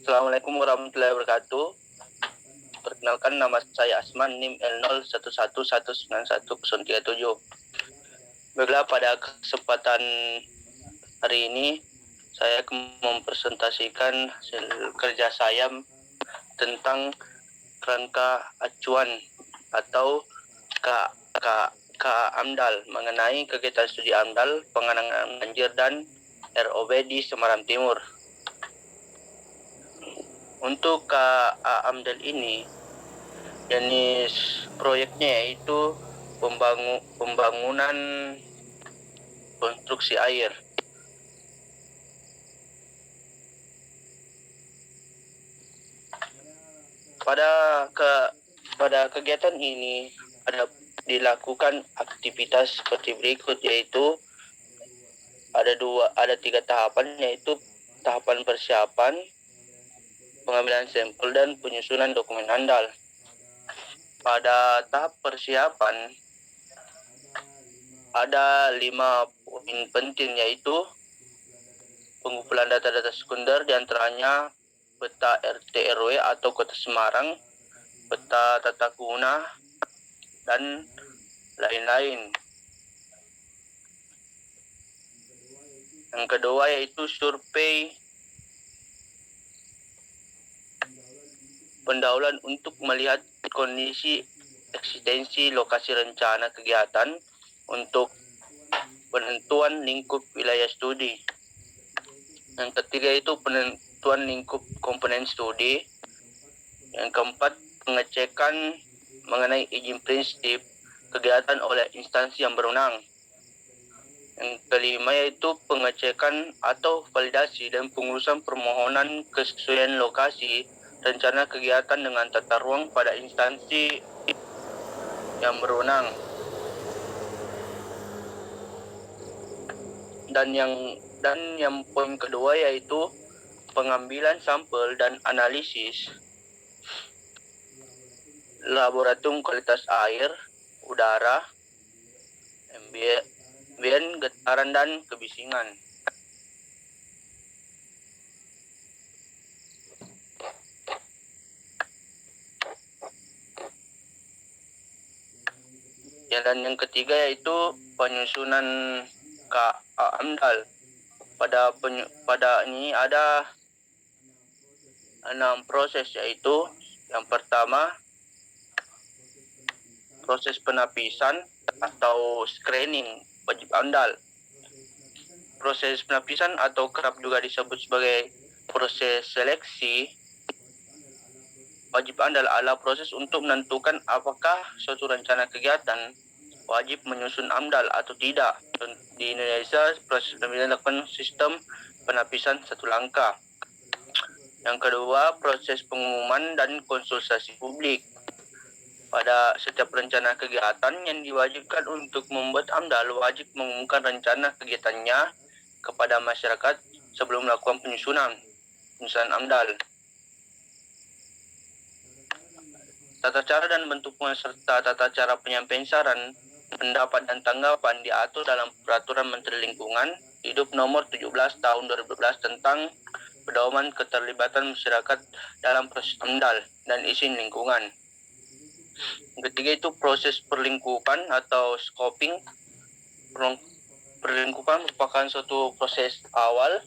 Assalamualaikum warahmatullahi wabarakatuh. Perkenalkan, nama saya Asman, NIM L11119137. Baiklah, pada kesempatan hari ini saya mempresentasikan hasil kerja saya tentang kerangka acuan atau AMDAL mengenai kegiatan studi AMDAL, penanganan banjir dan ROB di Semarang Timur. Untuk AMDAL ini, jenis proyeknya yaitu pembangunan konstruksi air. Pada kegiatan ini dilakukan aktivitas seperti berikut, yaitu ada tiga tahapan, yaitu tahapan persiapan, pengambilan sampel, dan penyusunan dokumen AMDAL. Pada tahap persiapan ada 5 poin penting, yaitu pengumpulan data-data sekunder, diantaranya peta RT RW atau Kota Semarang, peta tata guna, dan lain-lain. Yang kedua yaitu survei pendahuluan untuk melihat kondisi eksistensi lokasi rencana kegiatan untuk penentuan lingkup wilayah studi. Yang ketiga itu penentuan lingkup komponen studi. Yang keempat, pengecekan mengenai izin prinsip kegiatan oleh instansi yang berwenang. Yang kelima yaitu pengecekan atau validasi dan pengurusan permohonan kesesuaian lokasi rencana kegiatan dengan tata ruang pada instansi yang berwenang. Dan yang poin kedua yaitu pengambilan sampel dan analisis laboratorium kualitas air, udara, ambien, getaran, dan kebisingan. Dan yang ketiga yaitu penyusunan AMDAL. Pada ini ada 6 proses, yaitu yang pertama proses penapisan atau screening wajib AMDAL. Proses penapisan atau kerap juga disebut sebagai proses seleksi wajib AMDAL adalah proses untuk menentukan apakah suatu rencana kegiatan wajib menyusun AMDAL atau tidak. Di Indonesia, proses penapisan dilakukan sistem penapisan satu langkah. Yang kedua, proses pengumuman dan konsultasi publik. Pada setiap rencana kegiatan yang diwajibkan untuk membuat AMDAL wajib mengumumkan rencana kegiatannya kepada masyarakat sebelum melakukan penyusunan AMDAL. Tata cara dan bentuk serta tata cara penyampaian saran, pendapat, dan tanggapan diatur dalam Peraturan Menteri Lingkungan Hidup Nomor 17 Tahun 2012 tentang pedoman keterlibatan masyarakat dalam proses AMDAL dan izin lingkungan. Yang ketiga itu proses perlingkupan atau scoping. Perlingkupan merupakan suatu proses awal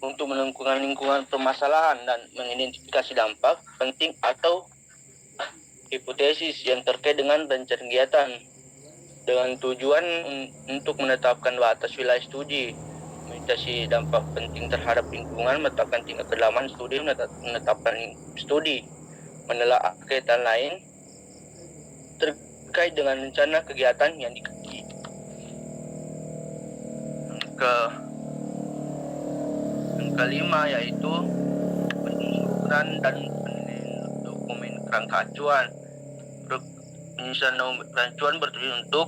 untuk menentukan lingkungan permasalahan dan mengidentifikasi dampak penting atau hipotesis yang terkait dengan rencana kegiatan dengan tujuan untuk menetapkan batas wilayah studi, mengidentifikasi dampak penting terhadap lingkungan, menetapkan tingkat kedalaman studi, menetapkan studi, menelaah kegiatan lain terkait dengan rencana kegiatan yang dikaji. Yang kelima yaitu penyusunan dan penilaian dokumen kerangka acuan. Penyusunan acuan bertujuan untuk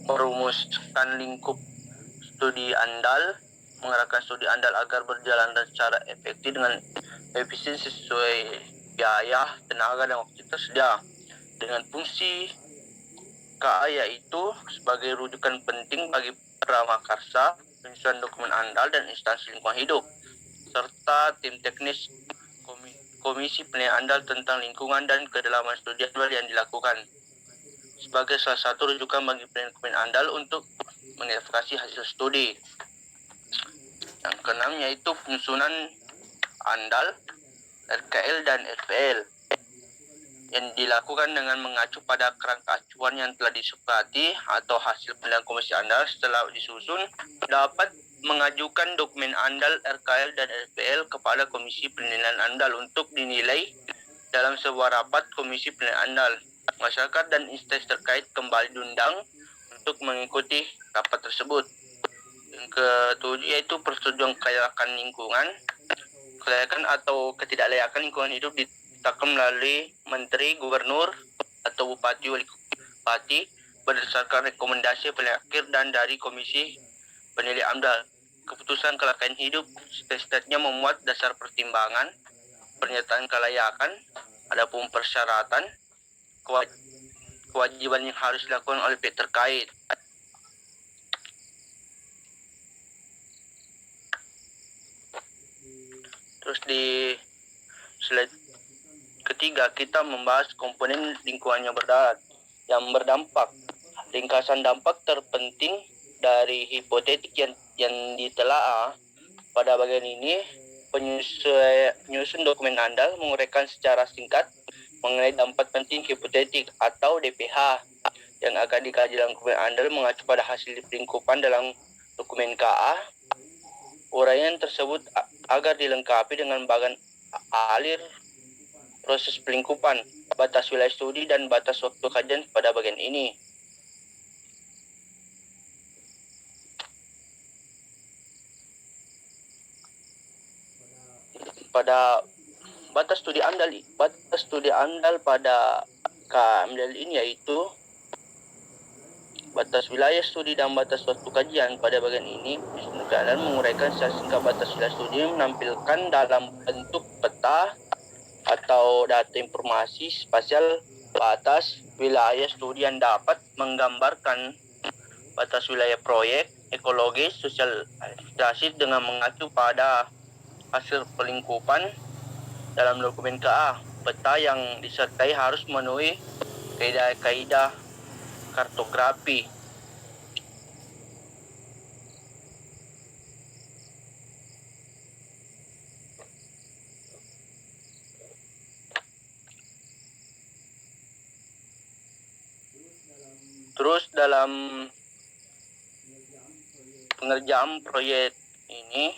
merumuskan lingkup studi AMDAL, mengarahkan studi AMDAL agar berjalan secara efektif dengan efisiensi sesuai biaya, tenaga, dan waktu tersedia. Dengan fungsi KA yaitu sebagai rujukan penting bagi pramakarsa, penyusunan dokumen AMDAL, dan instansi lingkungan hidup. serta tim teknis Komisi Penilaian Andal tentang lingkungan dan kedalaman studi andal yang dilakukan sebagai salah satu rujukan bagi penilaian andal untuk mengverifikasi hasil studi. Yang keenam yaitu penyusunan andal, RKL dan RPL yang dilakukan dengan mengacu pada kerangka acuan yang telah disepakati atau hasil penilaian komisi andal setelah disusun dapat mengajukan dokumen andal, RKL dan RPL kepada Komisi Penilaian Andal untuk dinilai dalam sebuah rapat Komisi Penilaian Andal. Masyarakat dan instansi terkait kembali diundang untuk mengikuti rapat tersebut. Yang ketujuh yaitu persetujuan kelayakan lingkungan, kelayakan atau ketidaklayakan lingkungan hidup ditetapkan melalui Menteri, Gubernur, atau Bupati, Wali Bupati berdasarkan rekomendasi penilaian akhir dan dari Komisi Penilaian Andal. Keputusan kelayakan hidup setiap-setiapnya memuat dasar pertimbangan pernyataan kelayakan, adapun persyaratan, kewajiban yang harus dilakukan oleh pihak terkait. Terus di slide ketiga kita membahas komponen lingkungan yang berdampak. Ringkasan dampak terpenting dari hipotetik yang ditelaah pada bagian ini, penyusun dokumen andal menguraikan secara singkat mengenai dampak penting hipotetik atau DPH yang akan dikaji dalam dokumen andal mengacu pada hasil pelingkupan dalam dokumen KA. Uraian tersebut agar dilengkapi dengan bagan alir proses pelingkupan, batas wilayah studi dan batas waktu kajian pada bagian ini. Pada batas studi andal pada KMDL ini yaitu batas wilayah studi dan batas waktu kajian. Pada bagian ini dan menguraikan secara singkat batas wilayah studi menampilkan dalam bentuk peta atau data informasi spasial batas wilayah studi yang dapat menggambarkan batas wilayah proyek ekologis sosial dengan mengacu pada hasil pelingkupan dalam dokumen KA. Peta yang disertai harus memenuhi kaidah-kaidah kartografi. Terus dalam pengerjaan proyek ini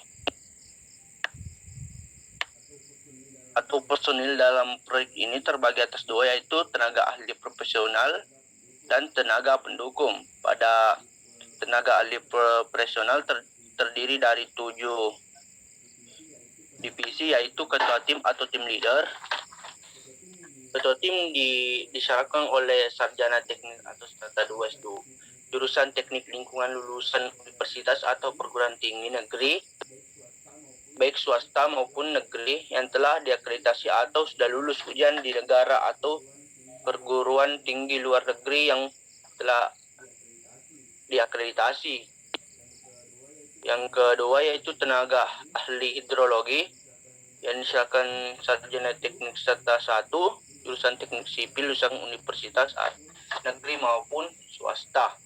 atau personil dalam proyek ini terbagi atas dua, yaitu tenaga ahli profesional dan tenaga pendukung. Pada tenaga ahli profesional terdiri dari 7 divisi, yaitu ketua tim atau tim leader. Ketua tim disyaratkan oleh sarjana teknik atau strata 2 S2, jurusan teknik lingkungan lulusan universitas atau perguruan tinggi negeri, baik swasta maupun negeri yang telah diakreditasi atau sudah lulus ujian di negara atau perguruan tinggi luar negeri yang telah diakreditasi. Yang kedua yaitu tenaga ahli hidrologi yang disyaratkan sarjana teknik strata 1, jurusan teknik sipil lulusan universitas negeri maupun swasta.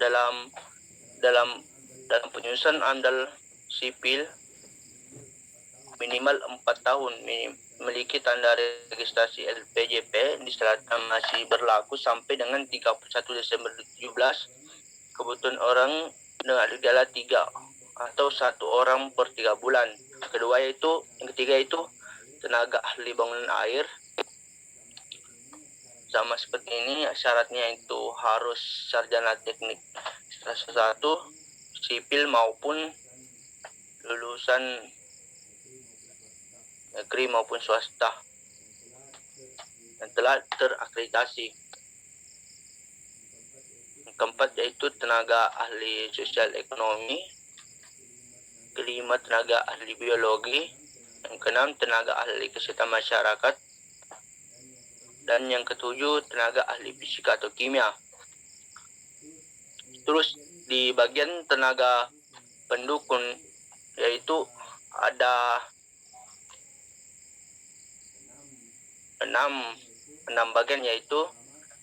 Dalam penyusunan andal sipil minimal 4 tahun, memiliki tanda registrasi LPJP, disyaratkan masih berlaku sampai dengan 31 Desember 2017. Kebutuhan orang dengan gejala 3 atau 1 orang per 3 bulan. Yang ketiga yaitu tenaga ahli bangunan air. Sama seperti ini, syaratnya itu harus sarjana teknik strata 1 sipil maupun lulusan negeri maupun swasta yang telah terakreditasi. Yang keempat yaitu tenaga ahli sosial ekonomi. Kelima, tenaga ahli biologi. Yang keenam, tenaga ahli kesehatan masyarakat. Dan yang ketujuh, tenaga ahli fisika atau kimia. Terus di bagian tenaga pendukung yaitu ada enam bagian, yaitu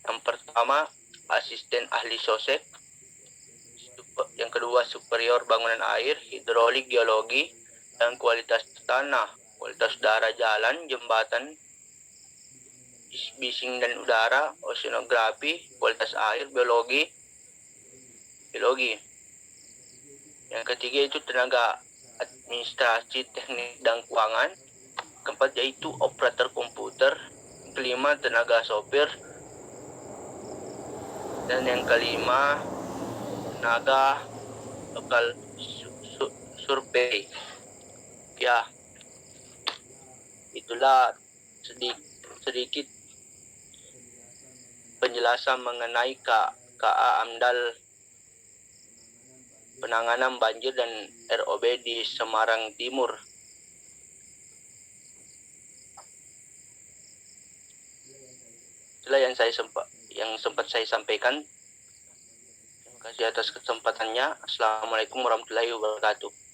yang pertama asisten ahli sosek, yang kedua superior bangunan air, hidrolik, geologi, dan kualitas tanah, kualitas udara jalan, jembatan, bising dan udara, oceanografi, kualitas air, biologi. Yang ketiga itu tenaga administrasi, teknik, dan keuangan. Keempat yaitu operator komputer. Kelima tenaga sopir. Dan yang kelima tenaga lokal survei. Ya, itulah sedikit penjelasan mengenai KA AMDAL penanganan banjir dan ROB di Semarang Timur. Itulah yang sempat saya sampaikan. Terima kasih atas kesempatannya. Assalamualaikum warahmatullahi wabarakatuh.